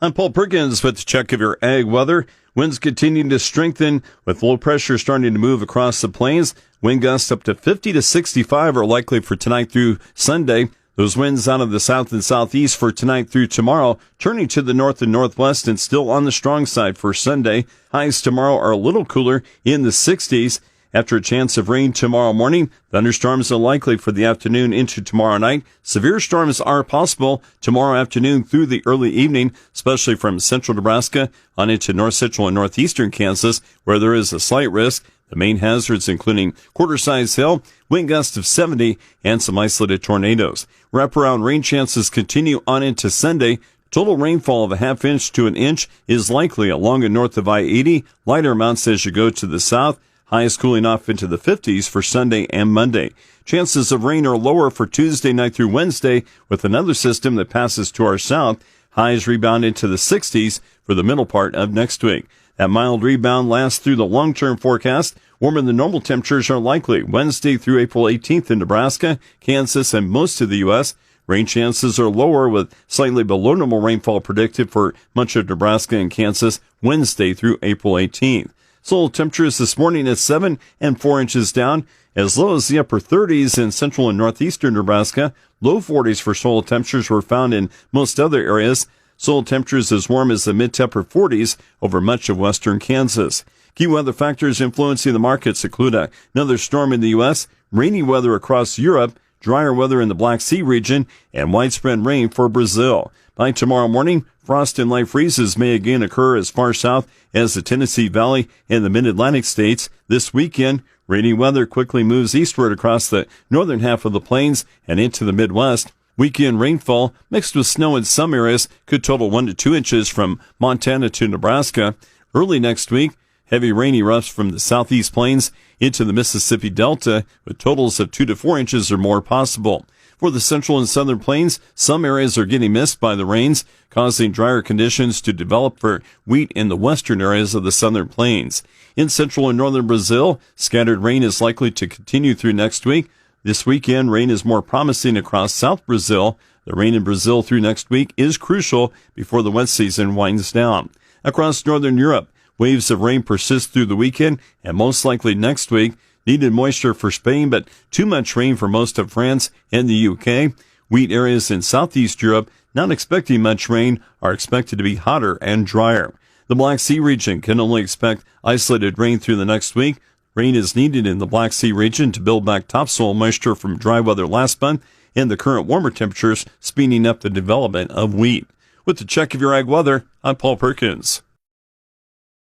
I'm Paul Perkins with the check of your ag weather. Winds continuing to strengthen with low pressure starting to move across the plains. Wind gusts up to 50 to 65 are likely for tonight through Sunday. Those winds out of the south and southeast for tonight through tomorrow, turning to the north and northwest and still on the strong side for Sunday. Highs tomorrow are a little cooler in the 60s. After a chance of rain tomorrow morning, thunderstorms are likely for the afternoon into tomorrow night. Severe storms are possible tomorrow afternoon through the early evening, especially from central Nebraska on into north central and northeastern Kansas, where there is a slight risk. The main hazards including quarter-size hail, wind gusts of 70, and some isolated tornadoes. Wraparound rain chances continue on into Sunday. Total rainfall of a half inch to an inch is likely along and north of I-80. Lighter amounts as you go to the south. Highs cooling off into the 50s for Sunday and Monday. Chances of rain are lower for Tuesday night through Wednesday with another system that passes to our south. Highs rebound into the 60s for the middle part of next week. That mild rebound lasts through the long-term forecast. Warmer than normal temperatures are likely Wednesday through April 18th in Nebraska, Kansas, and most of the U.S. Rain chances are lower with slightly below normal rainfall predicted for much of Nebraska and Kansas Wednesday through April 18th. Soil temperatures this morning at 7 and 4 inches down, as low as the upper 30s in central and northeastern Nebraska. Low 40s for soil temperatures were found in most other areas. Soil temperatures as warm as the mid to upper 40s over much of western Kansas. Key weather factors influencing the markets include another storm in the U.S., rainy weather across Europe, drier weather in the Black Sea region, and widespread rain for Brazil. By tomorrow morning, frost and light freezes may again occur as far south as the Tennessee Valley and the mid-Atlantic states. This weekend, rainy weather quickly moves eastward across the northern half of the plains and into the Midwest. Weekend rainfall, mixed with snow in some areas, could total 1 to 2 inches from Montana to Nebraska. Early next week, heavy rain erupts from the southeast plains into the Mississippi Delta, with totals of 2 to 4 inches or more possible. For the central and southern plains, some areas are getting missed by the rains, causing drier conditions to develop for wheat in the western areas of the southern plains. In central and northern Brazil, scattered rain is likely to continue through next week. This weekend, rain is more promising across South Brazil. The rain in Brazil through next week is crucial before the wet season winds down. Across northern Europe, waves of rain persist through the weekend and most likely next week. Needed moisture for Spain, but too much rain for most of France and the UK. Wheat areas in southeast Europe, not expecting much rain, are expected to be hotter and drier. The Black Sea region can only expect isolated rain through the next week. Rain is needed in the Black Sea region to build back topsoil moisture from dry weather last month and the current warmer temperatures speeding up the development of wheat. With the check of your ag weather, I'm Paul Perkins.